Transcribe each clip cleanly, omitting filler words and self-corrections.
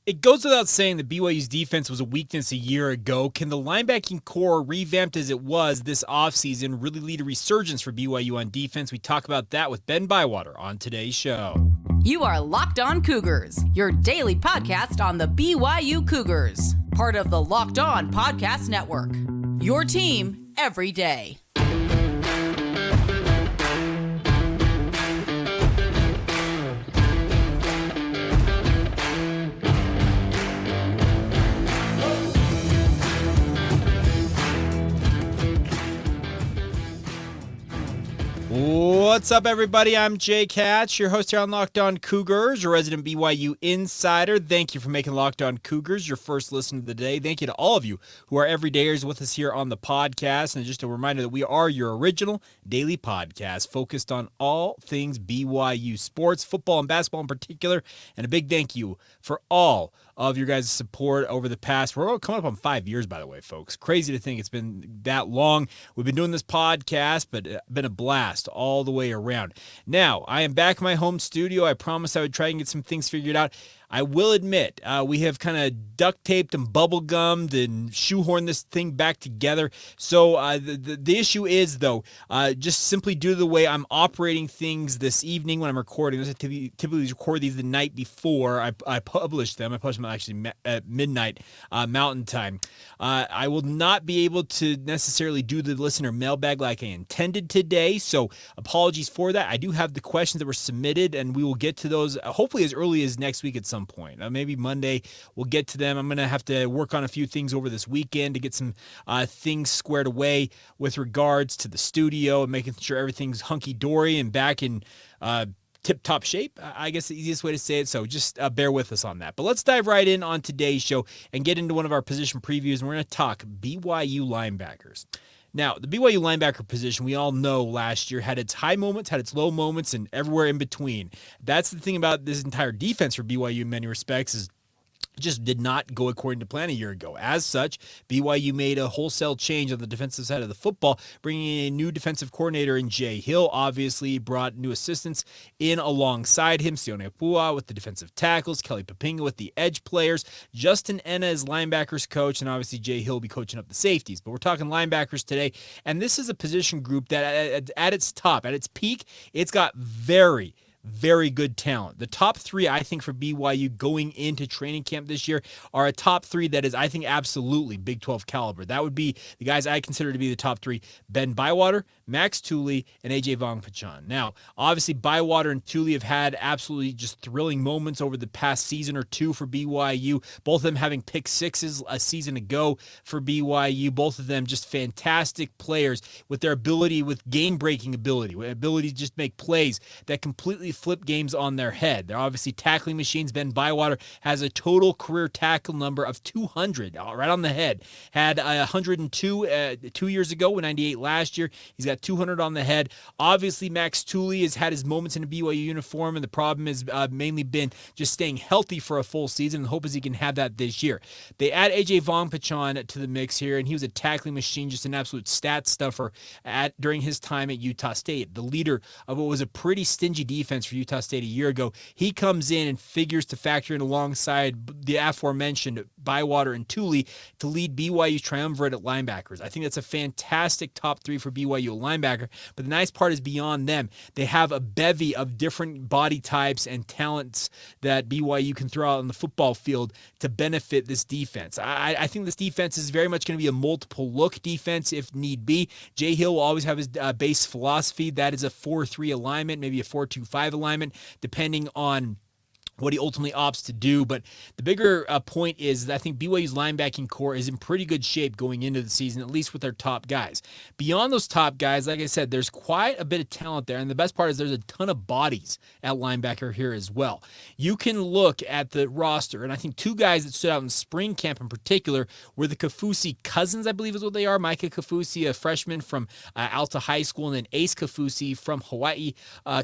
It goes without saying that BYU's defense was a weakness a year ago. Can the linebacking core, revamped as it was this offseason, really lead a resurgence for BYU on defense? We talk about that with Ben Bywater on today's show. You are Locked On Cougars, your daily podcast on the BYU Cougars, part of the Locked On Podcast Network, your team every day. What's up, everybody? I'm Jake Hatch, your host here on Locked On Cougars, your resident BYU insider. Thank you for making Locked On Cougars your first listen of the day. Thank you to all of you who are everydayers with us here on the podcast. And just a reminder that we are your original daily podcast focused on all things BYU sports, football and basketball in particular. And a big thank you for all of your guys' support over the past. We're all coming up on 5 years, by the way, folks. Crazy to think it's been that long. We've been doing this podcast, but it's been a blast all the way around. Now, I am back in my home studio. I promised I would try and get some things figured out. I will admit, we have kind of duct taped and bubble gummed and shoehorned this thing back together. So the issue is, though, just simply due to the way I'm operating things this evening when I'm recording this. I typically record these the night before I publish them. I publish them actually at midnight Mountain Time. I will not be able to necessarily do the listener mailbag like I intended today. So apologies for that. I do have the questions that were submitted, and we will get to those hopefully as early as next week at some point. Maybe Monday we'll get to them. I'm going to have to work on a few things over this weekend to get some things squared away with regards to the studio and making sure everything's hunky-dory and back in tip-top shape, I guess the easiest way to say it. So just bear with us on that. But let's dive right in on today's show and get into one of our position previews, and we're going to talk BYU linebackers. Now, the BYU linebacker position, we all know last year had its high moments, had its low moments, and everywhere in between. That's the thing about this entire defense for BYU in many respects is just did not go according to plan a year ago. As such, BYU made a wholesale change on the defensive side of the football, bringing in a new defensive coordinator in Jay Hill. Obviously, brought new assistants in alongside him, Sione Pua with the defensive tackles, Kelly Papinga with the edge players, Justin Enna as linebackers coach, and obviously Jay Hill will be coaching up the safeties. But we're talking linebackers today, and this is a position group that at its top, at its peak, it's got very good talent. The top three, I think, for BYU going into training camp this year are a top three that is, I think, absolutely Big 12 caliber. That would be the guys I consider to be the top three: Ben Bywater, Max Tooley, and AJ Vongphachanh. Now, obviously, Bywater and Tooley have had absolutely just thrilling moments over the past season or two for BYU, both of them having pick sixes a season ago for BYU, both of them just fantastic players with their ability, with game-breaking ability to just make plays that completely flip games on their head. They're obviously tackling machines. Ben Bywater has a total career tackle number of 200, right on the head. Had 102 2 years ago, 98 last year. He's got 200 on the head. Obviously, Max Tooley has had his moments in a BYU uniform, and the problem has mainly been just staying healthy for a full season, and the hope is he can have that this year. They add AJ Vongphachanh to the mix here, and he was a tackling machine, just an absolute stat stuffer during his time at Utah State, the leader of what was a pretty stingy defense for Utah State a year ago. He comes in and figures to factor in alongside the aforementioned Bywater and Tooley to lead BYU's triumvirate at linebackers. I think that's a fantastic top three for BYU linebacker, but the nice part is beyond them, they have a bevy of different body types and talents that BYU can throw out on the football field to benefit this defense. I think this defense is very much going to be a multiple look defense if need be. Jay Hill will always have his base philosophy. That is a 4-3 alignment, maybe a 4-2-5 alignment, depending on what he ultimately opts to do. But the bigger point is that I think BYU's linebacking core is in pretty good shape going into the season, at least with their top guys. Beyond those top guys, like I said, there's quite a bit of talent there, and the best part is there's a ton of bodies at linebacker here as well. You can look at the roster, and I think two guys that stood out in spring camp in particular were the Kafusi cousins, I believe is what they are. Micah Kafusi, a freshman from Alta High School, and then Ace Kafusi from Hawaii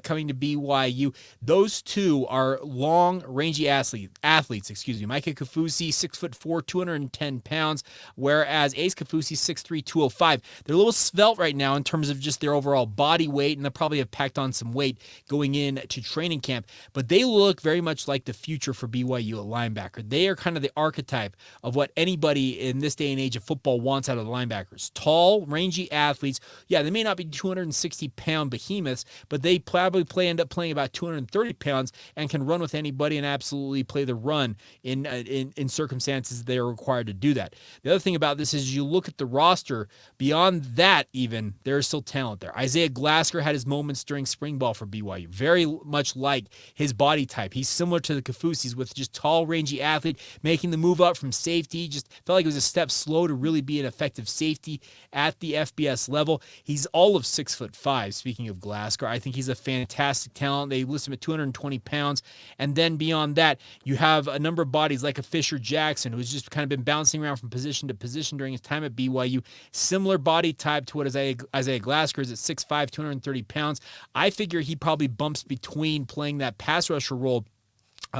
coming to BYU. Those two are long long, rangy athletes. Micah Kafusi, 6'4", 210 pounds, whereas Ace Kafusi, 6'3", 205. They're a little svelte right now in terms of just their overall body weight, and they'll probably have packed on some weight going into training camp, but they look very much like the future for BYU at linebacker. They are kind of the archetype of what anybody in this day and age of football wants out of the linebackers. Tall, rangy athletes. Yeah, they may not be 260-pound behemoths, but they probably end up playing about 230 pounds and can run with anybody and absolutely play the run in circumstances they are required to do that. The other thing about this is you look at the roster, beyond that even, there's still talent there. Isaiah Glasker had his moments during spring ball for BYU, very much like his body type. He's similar to the Kafusis with just tall, rangy athlete, making the move up from safety. Just felt like it was a step slow to really be an effective safety at the FBS level. He's all of 6'5", speaking of Glasker. I think he's a fantastic talent. They list him at 220 pounds. And then beyond that, you have a number of bodies like a Fisher Jackson, who's just kind of been bouncing around from position to position during his time at BYU. Similar body type to what Isaiah Glasker is at 6'5", 230 pounds. I figure he probably bumps between playing that pass rusher role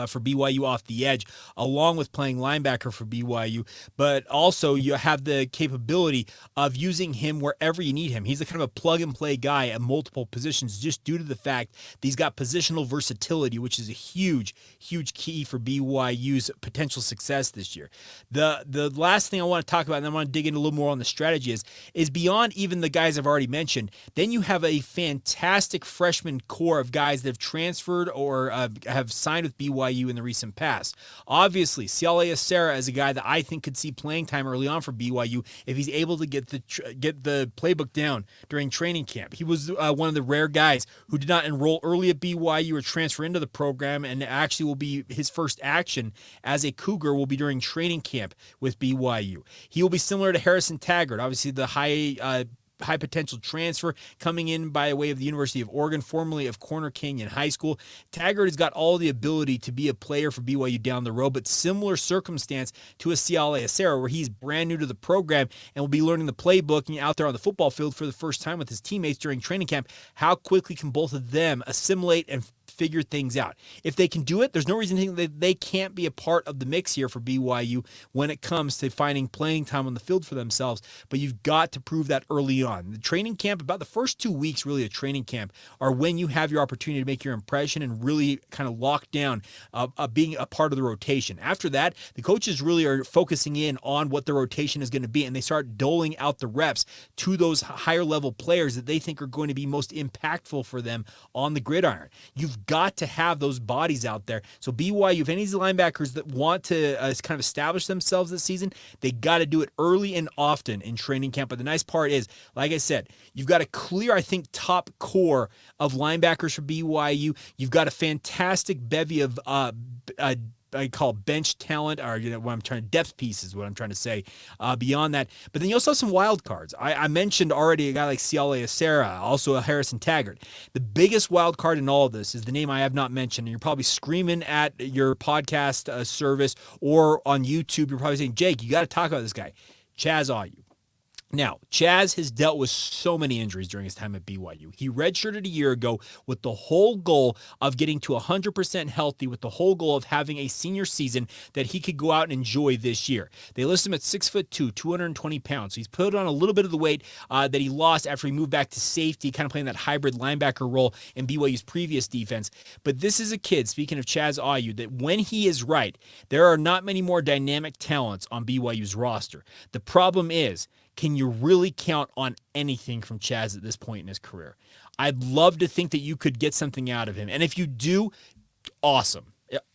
for BYU off the edge, along with playing linebacker for BYU, but also you have the capability of using him wherever you need him. He's a kind of a plug-and-play guy at multiple positions just due to the fact that he's got positional versatility, which is a huge, huge key for BYU's potential success this year. The last thing I want to talk about, and I want to dig in a little more on the strategy, is beyond even the guys I've already mentioned, then you have a fantastic freshman core of guys that have transferred or have signed with BYU in the recent past. Obviously, Siale Acera is a guy that I think could see playing time early on for BYU if he's able to get the playbook down during training camp. He was one of the rare guys who did not enroll early at BYU or transfer into the program, and actually will be his first action as a Cougar will be during training camp with BYU. He will be similar to Harrison Taggart, obviously the high potential transfer coming in by way of the University of Oregon, formerly of Corner Canyon High School. Taggart has got all the ability to be a player for BYU down the road, but similar circumstance to a Siale Acera, where he's brand new to the program and will be learning the playbook and out there on the football field for the first time with his teammates during training camp. How quickly can both of them assimilate and figure things out? If they can do it, there's no reason to think that they can't be a part of the mix here for BYU when it comes to finding playing time on the field for themselves, but you've got to prove that early on. The training camp, about the first 2 weeks really of training camp, are when you have your opportunity to make your impression and really kind of lock down being a part of the rotation. After that, the coaches really are focusing in on what the rotation is going to be, and they start doling out the reps to those higher level players that they think are going to be most impactful for them on the gridiron. You've got to have those bodies out there. So BYU, if any of these linebackers that want to kind of establish themselves this season, they got to do it early and often in training camp. But the nice part is, like I said, you've got a clear, I think, top core of linebackers for BYU. You've got a fantastic bevy of I call bench talent, or what I'm trying to depth pieces, what I'm trying to say. Beyond that, but then you also have some wild cards. I mentioned already a guy like Siale Acera, also a Harrison Taggart. The biggest wild card in all of this is the name I have not mentioned, and you're probably screaming at your podcast service or on YouTube. You're probably saying, Jake, you got to talk about this guy, Chaz Ayu. Now, Chaz has dealt with so many injuries during his time at BYU. He redshirted a year ago with the whole goal of getting to 100% healthy, with the whole goal of having a senior season that he could go out and enjoy this year. They list him at 6'2", 220 pounds. So he's put on a little bit of the weight that he lost after he moved back to safety, kind of playing that hybrid linebacker role in BYU's previous defense. But this is a kid, speaking of Chaz Ayu, that when he is right, there are not many more dynamic talents on BYU's roster. The problem is, can you really count on anything from Chaz at this point in his career? I'd love to think that you could get something out of him. And if you do, awesome.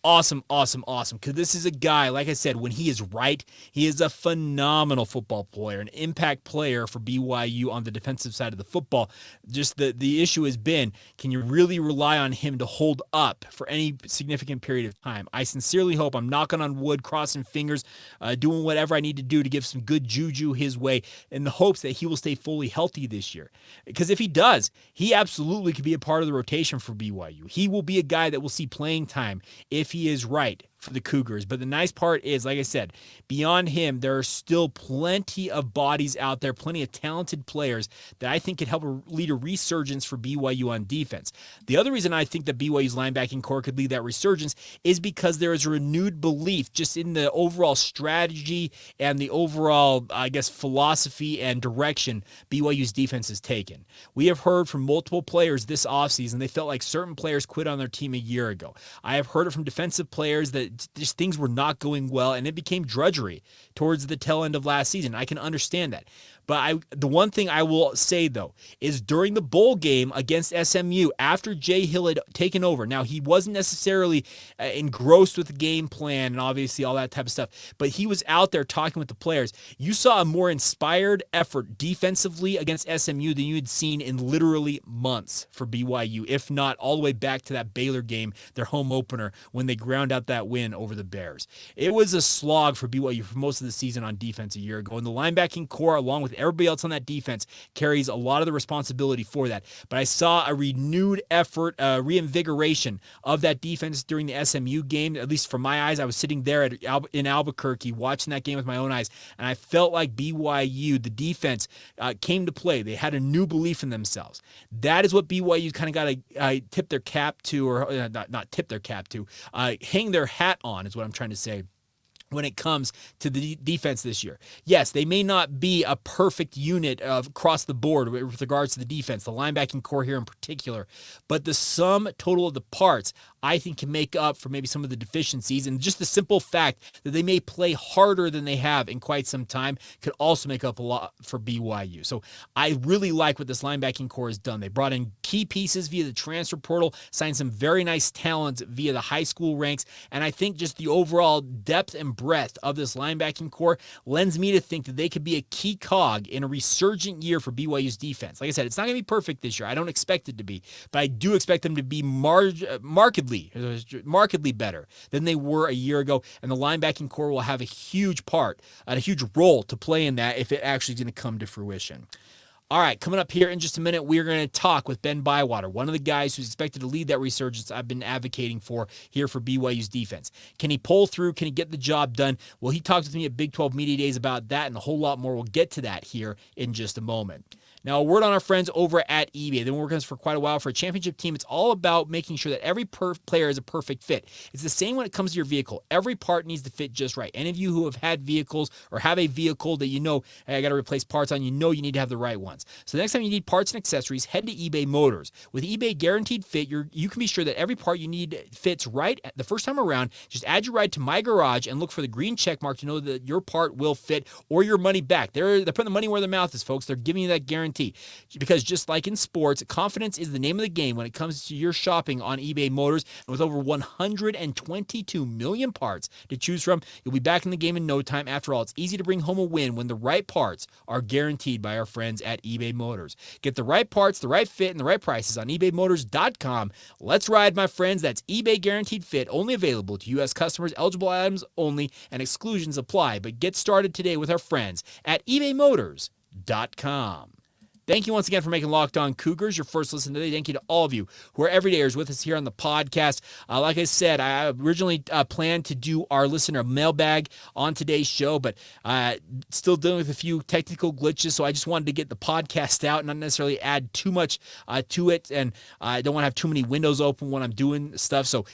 Awesome. Because this is a guy, like I said, when he is right, he is a phenomenal football player, an impact player for BYU on the defensive side of the football. Just the issue has been, can you really rely on him to hold up for any significant period of time? I sincerely hope, I'm knocking on wood, crossing fingers, doing whatever I need to do to give some good juju his way in the hopes that he will stay fully healthy this year. Because if he does, he absolutely could be a part of the rotation for BYU. He will be a guy that will see playing time if he is right for the Cougars. But the nice part is, like I said, beyond him, there are still plenty of bodies out there, plenty of talented players that I think could help lead a resurgence for BYU on defense. The other reason I think that BYU's linebacking core could lead that resurgence is because there is a renewed belief just in the overall strategy and the overall, I guess, philosophy and direction BYU's defense has taken. We have heard from multiple players this offseason, they felt like certain players quit on their team a year ago. I have heard it from defensive players that just things were not going well, and it became drudgery towards the tail end of last season. I can understand that. But the one thing I will say, though, is during the bowl game against SMU, after Jay Hill had taken over, now he wasn't necessarily engrossed with the game plan and obviously all that type of stuff, but he was out there talking with the players. You saw a more inspired effort defensively against SMU than you had seen in literally months for BYU, if not all the way back to that Baylor game, their home opener, when they ground out that win over the Bears. It was a slog for BYU for most of the season on defense a year ago, and the linebacking core, along with everybody else on that defense, carries a lot of the responsibility for that. But I saw a renewed effort, reinvigoration of that defense during the SMU game. At least from my eyes, I was sitting there in Albuquerque watching that game with my own eyes, and I felt like BYU, the defense, came to play. They had a new belief in themselves. That is what BYU's kind of got to tip their cap to, or not tip their cap to, hang their hat on is what I'm trying to say when it comes to the defense this year. Yes, they may not be a perfect unit across the board with regards to the defense, the linebacking core here in particular, but the sum total of the parts, I think, can make up for maybe some of the deficiencies, and just the simple fact that they may play harder than they have in quite some time could also make up a lot for BYU. So I really like what this linebacking core has done. They brought in key pieces via the transfer portal, signed some very nice talent via the high school ranks, and I think just the overall depth and breadth of this linebacking core lends me to think that they could be a key cog in a resurgent year for BYU's defense. Like I said, it's not going to be perfect this year. I don't expect it to be, but I do expect them to be markedly better than they were a year ago, and the linebacking core will have a huge part and a huge role to play in that if it actually is going to come to fruition. All right, coming up here in just a minute, we're going to talk with Ben Bywater, one of the guys who's expected to lead that resurgence I've been advocating for here for BYU's defense. Can he pull through? Can he get the job done? Well, he talked with me at Big 12 Media Days about that and a whole lot more. We'll get to that here in just a moment. Now, a word on our friends over at eBay. They've been working with us for quite a while. For a championship team, it's all about making sure that every player is a perfect fit. It's the same when it comes to your vehicle. Every part needs to fit just right. Any of you who have had vehicles or have a vehicle that you know, hey, I got to replace parts on, you know you need to have the right ones. So the next time you need parts and accessories, head to eBay Motors. With eBay Guaranteed Fit, you can be sure that every part you need fits right the first time around. Just add your ride to My Garage and look for the green check mark to know that your part will fit or your money back. They're putting the money where their mouth is, folks. They're giving you that guarantee. Because just like in sports, confidence is the name of the game when it comes to your shopping on eBay Motors. And with over 122 million parts to choose from, you'll be back in the game in no time. After all, it's easy to bring home a win when the right parts are guaranteed by our friends at eBay Motors. Get the right parts, the right fit, and the right prices on ebaymotors.com. Let's ride, my friends. That's eBay Guaranteed Fit, only available to U.S. customers, eligible items only, and exclusions apply. But get started today with our friends at ebaymotors.com. Thank you once again for making Locked On Cougars your first listen today. Thank you to all of you who are everydayers with us here on the podcast. Like I said, I originally planned to do our listener mailbag on today's show, but still dealing with a few technical glitches, so I just wanted to get the podcast out and not necessarily add too much to it, and I don't want to have too many windows open when I'm doing stuff, so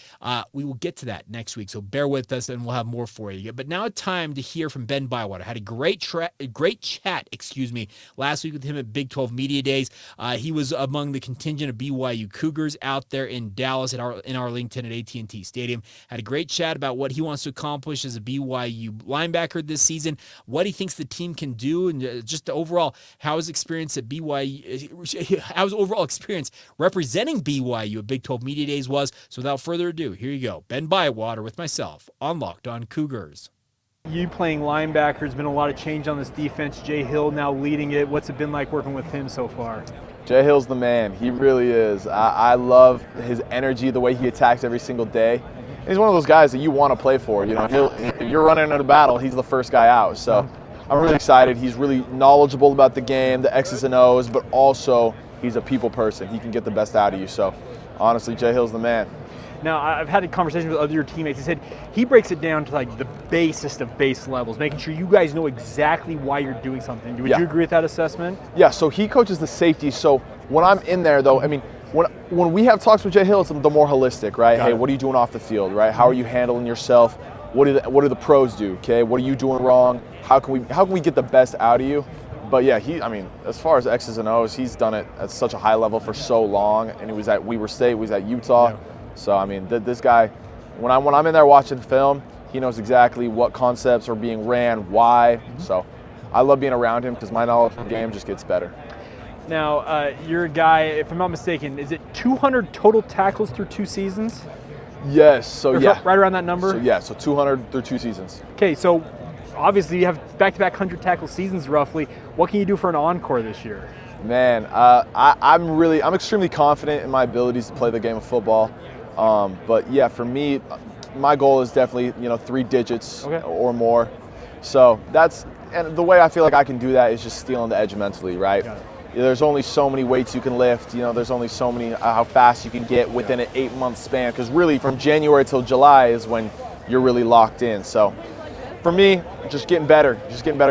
we will get to that next week, so bear with us and we'll have more for you. But now it's time to hear from Ben Bywater. I had a great chat last week with him at Big 12 Media Days. He was among the contingent of BYU Cougars out there in Dallas in Arlington at AT&T Stadium. Had a great chat about what he wants to accomplish as a BYU linebacker this season, what he thinks the team can do, and just the overall how his experience at BYU, how his overall experience representing BYU at Big 12 Media Days was. So without further ado, here you go, Ben Bywater with myself on Locked On Cougars. You playing linebacker, there's been a lot of change on this defense. Jay Hill now leading it. What's it been like working with him so far? Jay Hill's the man. He really is. I love his energy, the way he attacks every single day. He's one of those guys that you want to play for. You know, if you're running into a battle, he's the first guy out. So I'm really excited. He's really knowledgeable about the game, the X's and O's, but also he's a people person. He can get the best out of you. So honestly, Jay Hill's the man. Now, I've had a conversation with other teammates. He said he breaks it down to like the basest of base levels, making sure you guys know exactly why you're doing something. Would you agree with that assessment? Yeah, so he coaches the safety. So when I'm in there, though, I mean, when we have talks with Jay Hill, it's the more holistic, right? Hey, what are you doing off the field, right? How are you handling yourself? What do the pros do? Okay, what are you doing wrong? How can we get the best out of you? But yeah, I mean, as far as X's and O's, he's done it at such a high level for so long, and he was at Weber State, he was at Utah. Yeah. So I mean, this guy, when I'm in there watching film, he knows exactly what concepts are being ran, why. So I love being around him because my knowledge of the game just gets better. Now, you're a guy, if I'm not mistaken, is it 200 total tackles through 2 seasons? Yes, so yeah. Right around that number? So 200 through 2 seasons. Okay, so obviously you have back-to-back 100 tackle seasons roughly. What can you do for an encore this year? Man, I'm extremely confident in my abilities to play the game of football. But yeah, for me, my goal is definitely 3 digits or more. So and the way I feel like I can do that is just stealing the edge mentally, right? There's only so many weights you can lift. There's only so many how fast you can get within an 8-month span. Because really, from January till July is when you're really locked in. So for me, just getting better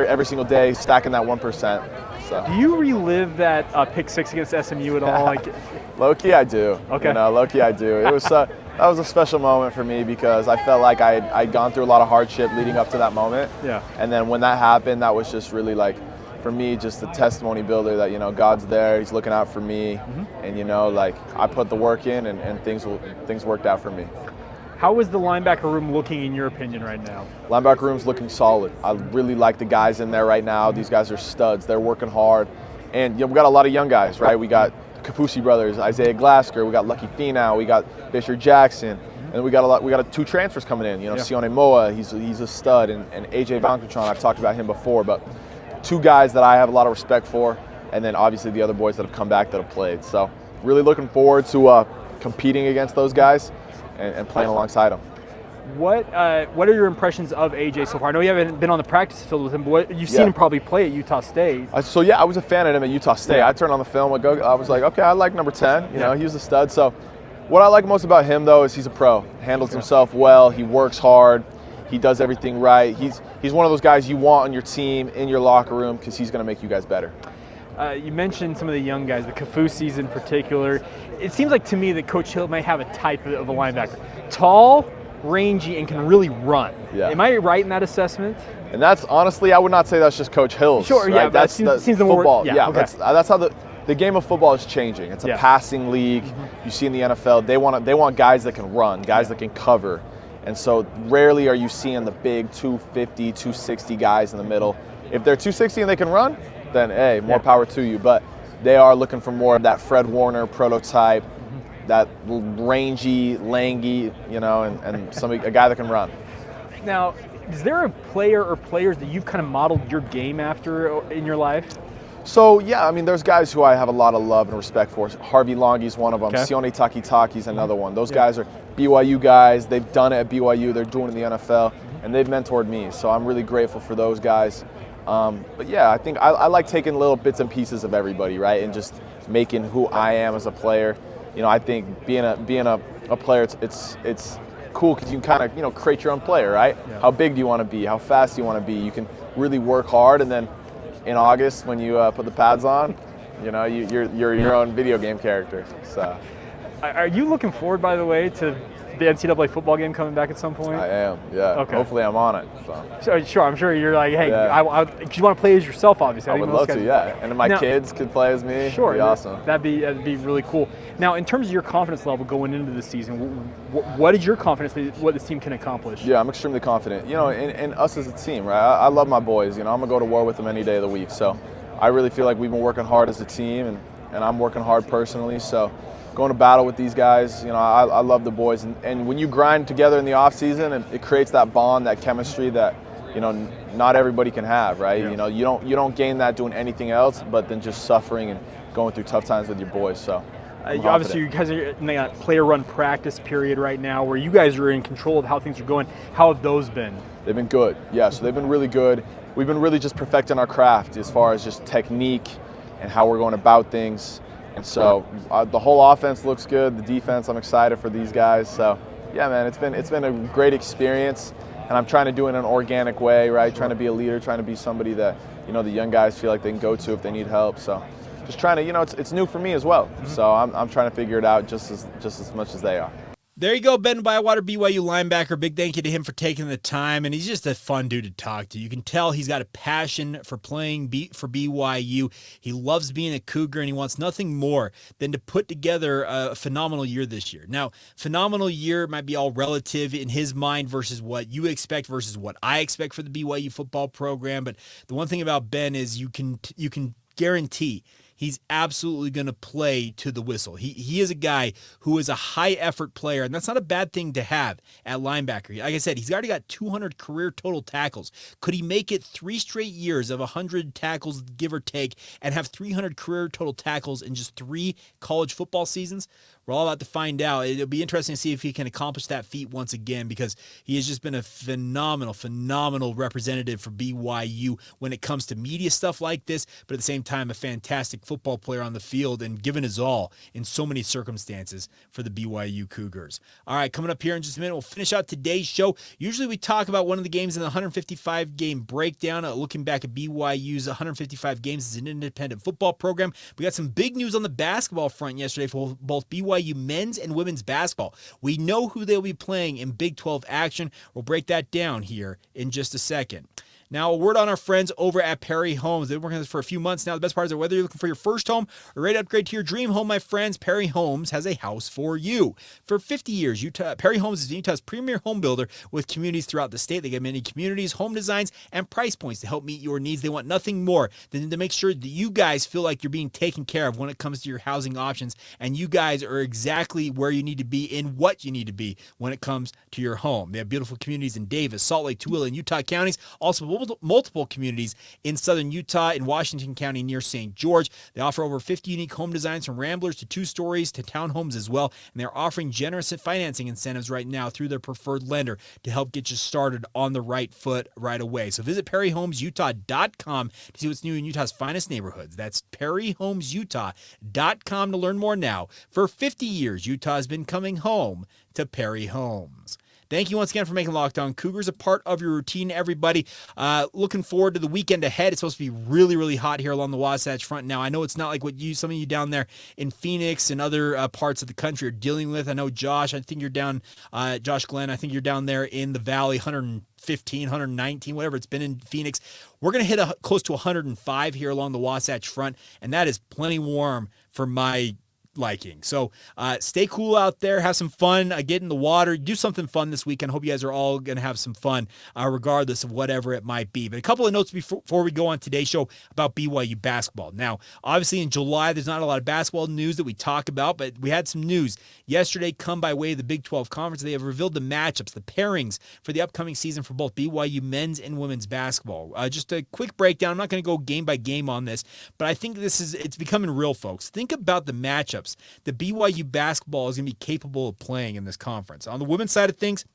every single day, stacking that 1%. So. Do you relive that pick 6 against SMU at all? Low-key, I do. Okay. Low-key, I do. It was that was a special moment for me because I felt like I'd gone through a lot of hardship leading up to that moment. Yeah. And then when that happened, that was just really for me, just a testimony builder that God's there, He's looking out for me, and I put the work in, and things worked out for me. How is the linebacker room looking in your opinion right now? Linebacker room's looking solid. I really like the guys in there right now. These guys are studs. They're working hard, and we got a lot of young guys, right? We got Kafusi brothers, Isaiah Glasker, we got Lucky Finau, we got Fisher Jackson, and we got 2 transfers coming in. Sione Moa, he's a stud, and AJ Vankatron, I've talked about him before, but 2 guys that I have a lot of respect for, and then obviously the other boys that have come back that have played. So really looking forward to competing against those guys and playing alongside them. What are your impressions of AJ so far? I know you haven't been on the practice field with him, but you've seen him probably play at Utah State. I was a fan of him at Utah State. I turned on the film, I was like, okay, I like number 10. He was a stud. So what I like most about him, though, is he's a pro. Handles himself well. He works hard. He does everything right. He's one of those guys you want on your team, in your locker room, because he's going to make you guys better. You mentioned some of the young guys, the Kafusis in particular. It seems like to me that Coach Hill might have a type of a linebacker. Tall, rangy, and can really run. Yeah. Am I right in that assessment? And that's, honestly, I would not say that's just Coach Hill's. Sure, right? Yeah, that's seems the football. Yeah, okay. That's how the game of football is changing. It's a passing league. You see in the NFL, they want guys that can run, guys that can cover. And so rarely are you seeing the big 250, 260 guys in the middle. If they're 260 and they can run, then hey, more power to you. But they are looking for more of that Fred Warner prototype, that rangy, langy, and a guy that can run. Now, is there a player or players that you've kind of modeled your game after in your life? So, yeah, I mean, there's guys who I have a lot of love and respect for. Harvey Longy's one of them. Okay. Sione Takitaki's another one. Those guys are BYU guys. They've done it at BYU. They're doing it in the NFL, and they've mentored me. So I'm really grateful for those guys. But, yeah, I think I like taking little bits and pieces of everybody, right, and just making who I am as a player. I think being a player, it's cool because you can kind of, create your own player, right? Yeah. How big do you want to be? How fast do you want to be? You can really work hard, and then in August when you put the pads on, you're your own video game character. So, are you looking forward, by the way, to the NCAA football game coming back at some point? I am, yeah. Okay. Hopefully I'm on it. So. Sure, I'm sure you're like, hey, you want to play as yourself, obviously. I would love to, yeah. And if my kids could play as me, sure, it'd be awesome. That'd be really cool. Now, in terms of your confidence level going into the season, what is your confidence that what this team can accomplish? Yeah, I'm extremely confident. In us as a team, right? I love my boys. I'm gonna go to war with them any day of the week. So I really feel like we've been working hard as a team, and I'm working hard personally. So going to battle with these guys, I love the boys. And when you grind together in the offseason, it creates that bond, that chemistry that, not everybody can have, right? Yeah. You don't gain that doing anything else, but then just suffering and going through tough times with your boys. So obviously you guys are in that player-run practice period right now where you guys are in control of how things are going. How have those been? They've been good, yeah. So they've been really good. We've been really just perfecting our craft as far as just technique and how we're going about things. And so the whole offense looks good. The defense, I'm excited for these guys. So, yeah, man, it's been a great experience, and I'm trying to do it in an organic way, right? Trying to be a leader, trying to be somebody that, the young guys feel like they can go to if they need help. So just trying to, it's new for me as well. So I'm trying to figure it out just as much as they are. There you go, Ben Bywater, BYU linebacker. Big thank you to him for taking the time, and he's just a fun dude to talk to. You can tell he's got a passion for playing for BYU. He loves being a Cougar, and he wants nothing more than to put together a phenomenal year this year. Now, phenomenal year might be all relative in his mind versus what you expect versus what I expect for the BYU football program, but the one thing about Ben is you can guarantee he's absolutely going to play to the whistle. He is a guy who is a high-effort player, and that's not a bad thing to have at linebacker. Like I said, he's already got 200 career total tackles. Could he make it 3 straight years of 100 tackles, give or take, and have 300 career total tackles in just 3 college football seasons? We're all about to find out. It'll be interesting to see if he can accomplish that feat once again, because he has just been a phenomenal representative for BYU when it comes to media stuff like this, but at the same time, a fantastic football player on the field and given his all in so many circumstances for the BYU Cougars. All right, coming up here in just a minute, we'll finish out today's show. Usually we talk about one of the games in the 155-game breakdown, looking back at BYU's 155 games as an independent football program. We got some big news on the basketball front yesterday for both BYU men's and women's basketball. We know who they'll be playing in Big 12 action. We'll break that down here in just a second. Now, a word on our friends over at Perry Homes. They've been working on this for a few months now. The best part is that whether you're looking for your first home or ready to upgrade to your dream home, my friends, Perry Homes has a house for you. For 50 years, Perry Homes is Utah's premier home builder with communities throughout the state. They get many communities, home designs, and price points to help meet your needs. They want nothing more than to make sure that you guys feel like you're being taken care of when it comes to your housing options, and you guys are exactly where you need to be in what you need to be when it comes to your home. They have beautiful communities in Davis, Salt Lake, Tooele, and Utah counties. Also, multiple communities in southern Utah and Washington County near St. George. They offer over 50 unique home designs from ramblers to 2 stories to townhomes as well. And they're offering generous financing incentives right now through their preferred lender to help get you started on the right foot right away. So visit perryhomesutah.com to see what's new in Utah's finest neighborhoods. That's perryhomesutah.com to learn more now. For 50 years, Utah has been coming home to Perry Homes. Thank you once again for making Locked On Cougars a part of your routine, everybody. Looking forward to the weekend ahead. It's supposed to be really, really hot here along the Wasatch Front. Now, I know it's not like what some of you down there in Phoenix and other parts of the country are dealing with. I know Josh, I think you're down, Josh Glenn, I think you're down there in the valley, 115, 119, whatever it's been in Phoenix. We're going to hit close to 105 here along the Wasatch Front, and that is plenty warm for my liking. So stay cool out there, have some fun, get in the water, do something fun this weekend. Hope you guys are all going to have some fun regardless of whatever it might be. But a couple of notes before we go on today's show about BYU basketball. Now, obviously in July, there's not a lot of basketball news that we talk about, but we had some news yesterday come by way of the Big 12 Conference. They have revealed the matchups, the pairings for the upcoming season for both BYU men's and women's basketball. Just a quick breakdown. I'm not going to go game by game on this, but I think it's becoming real, folks. Think about the matchups that BYU basketball is going to be capable of playing in this conference. On the women's side of things,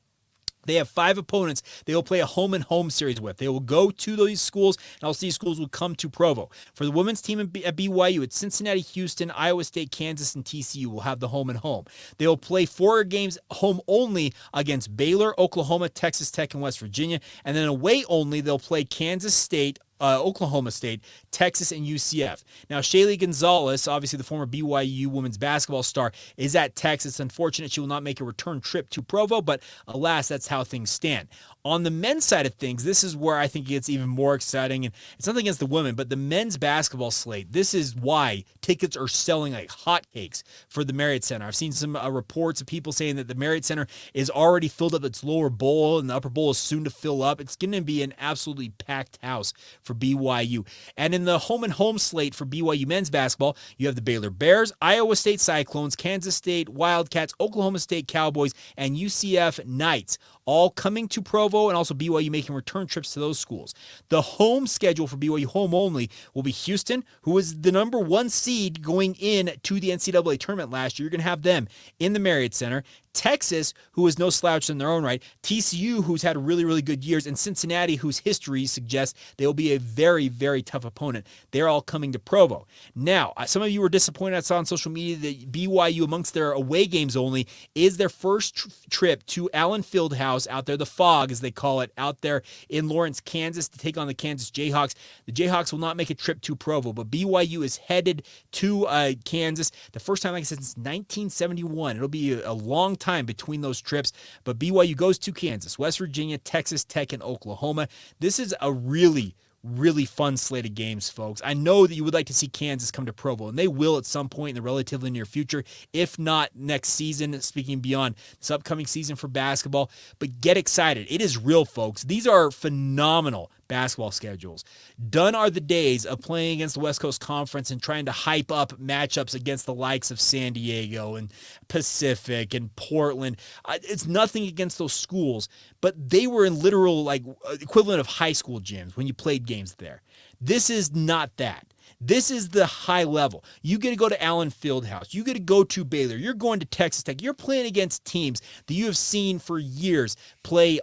they have 5 opponents they will play a home-and-home series with. They will go to these schools, and also these schools will come to Provo. For the women's team at BYU, it's Cincinnati, Houston, Iowa State, Kansas, and TCU will have the home-and-home. They will play 4 games home only against Baylor, Oklahoma, Texas Tech, and West Virginia. And then away only, they'll play Kansas State, Oklahoma State, Texas, and UCF. Now, Shaylee Gonzalez, obviously the former BYU women's basketball star, is at Texas. Unfortunate she will not make a return trip to Provo, but alas, that's how things stand. On the men's side of things, this is where I think it gets even more exciting, and it's nothing against the women, but the men's basketball slate, this is why tickets are selling like hotcakes for the Marriott Center. I've seen some reports of people saying that the Marriott Center is already filled up its lower bowl, and the upper bowl is soon to fill up. It's going to be an absolutely packed house for BYU. And in the home-and-home slate for BYU men's basketball, you have the Baylor Bears, Iowa State Cyclones, Kansas State Wildcats, Oklahoma State Cowboys, and UCF Knights, all coming to Provo, and also BYU making return trips to those schools. The home schedule for BYU home only will be Houston, who was the number 1 seed going in to the NCAA tournament last year. You're going to have them in the Marriott Center. Texas, who is no slouch in their own right, TCU, who's had really, really good years, and Cincinnati, whose history suggests they will be a very, very tough opponent. They're all coming to Provo. Now, some of you were disappointed. I saw on social media that BYU, amongst their away games only, is their first trip to Allen Fieldhouse out there, the Fog, as they call it, out there in Lawrence, Kansas, to take on the Kansas Jayhawks. The Jayhawks will not make a trip to Provo, but BYU is headed to Kansas. The first time, like I said, since 1971. It'll be a long time between those trips, but BYU goes to Kansas, West Virginia, Texas Tech, and Oklahoma. This is a really fun slate of games, folks. I know that you would like to see Kansas come to Provo, and they will at some point in the relatively near future, if not next season, speaking beyond this upcoming season for basketball. But get excited. It is real, folks. These are phenomenal basketball schedules. Done are the days of playing against the West Coast Conference and trying to hype up matchups against the likes of San Diego and Pacific and Portland. It's nothing against those schools, but they were in literal equivalent of high school gyms when you played games there. This is not that. This is the high level. You get to go to Allen Fieldhouse. You get to go to Baylor. You're going to Texas Tech. You're playing against teams that you have seen for years play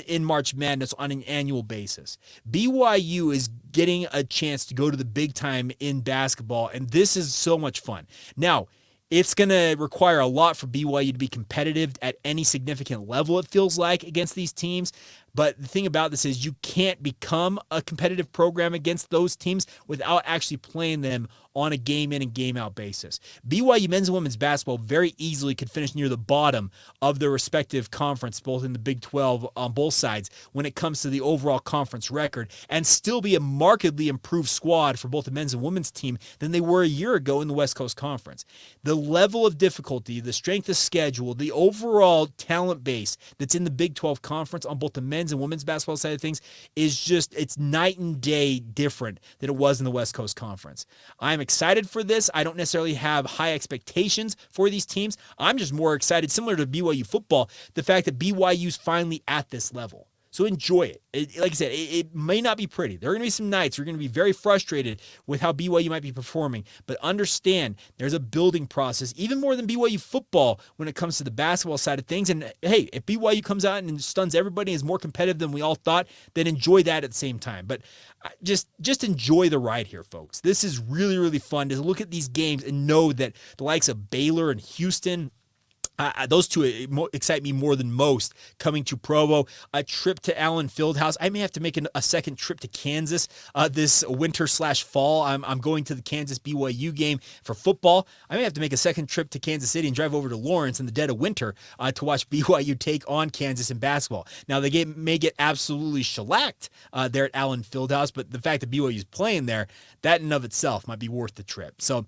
in March Madness on an annual basis. BYU is getting a chance to go to the big time in basketball, and this is so much fun. Now, it's going to require a lot for BYU to be competitive at any significant level, it feels like, against these teams. But the thing about this is you can't become a competitive program against those teams without actually playing them on a game-in and game-out basis. BYU men's and women's basketball very easily could finish near the bottom of their respective conference, both in the Big 12 on both sides, when it comes to the overall conference record, and still be a markedly improved squad for both the men's and women's team than they were a year ago in the West Coast Conference. The level of difficulty, the strength of schedule, the overall talent base that's in the Big 12 Conference on both the men's and women's basketball side of things is just, it's night and day different than it was in the West Coast Conference. I'm excited for this. I don't necessarily have high expectations for these teams. I'm just more excited, similar to BYU football, the fact that BYU's finally at this level. So enjoy it. Like I said, it may not be pretty. There are going to be some nights you're going to be very frustrated with how BYU might be performing, but understand there's a building process, even more than BYU football when it comes to the basketball side of things. And hey, if BYU comes out and stuns everybody and is more competitive than we all thought, then enjoy that at the same time. But just enjoy the ride here, folks. This is really, really fun to look at these games and know that the likes of Baylor and Houston, those two excite me more than most coming to Provo. A trip to Allen Fieldhouse. I may have to make a second trip to Kansas this winter/fall. I'm going to the Kansas BYU game for football. I may have to make a second trip to Kansas City and drive over to Lawrence in the dead of winter to watch BYU take on Kansas in basketball. Now, the game may get absolutely shellacked there at Allen Fieldhouse, but the fact that BYU is playing there, that in and of itself might be worth the trip. So,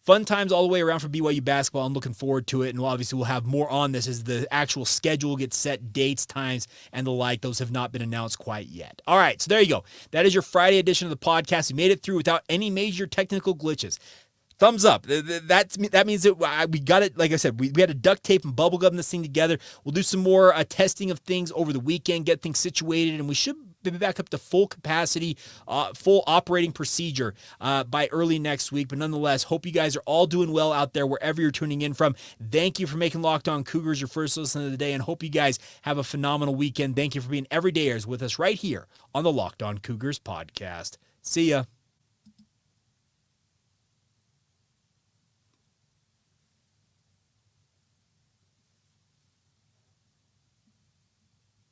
fun times all the way around for BYU basketball. I'm looking forward to it, and we'll have more on this as the actual schedule gets set, dates, times, and the like. Those have not been announced quite yet. All right, so there you go. That is your Friday edition of the podcast. We made it through without any major technical glitches. Thumbs up. That means that we got it. Like I said, we had to duct tape and bubble gum this thing together. We'll do some more testing of things over the weekend, get things situated, and we should be back up to full capacity, full operating procedure by early next week. But nonetheless, hope you guys are all doing well out there wherever you're tuning in from. Thank you for making Locked On Cougars your first listen of the day, and hope you guys have a phenomenal weekend. Thank you for being everydayers with us right here on the Locked On Cougars podcast. See ya.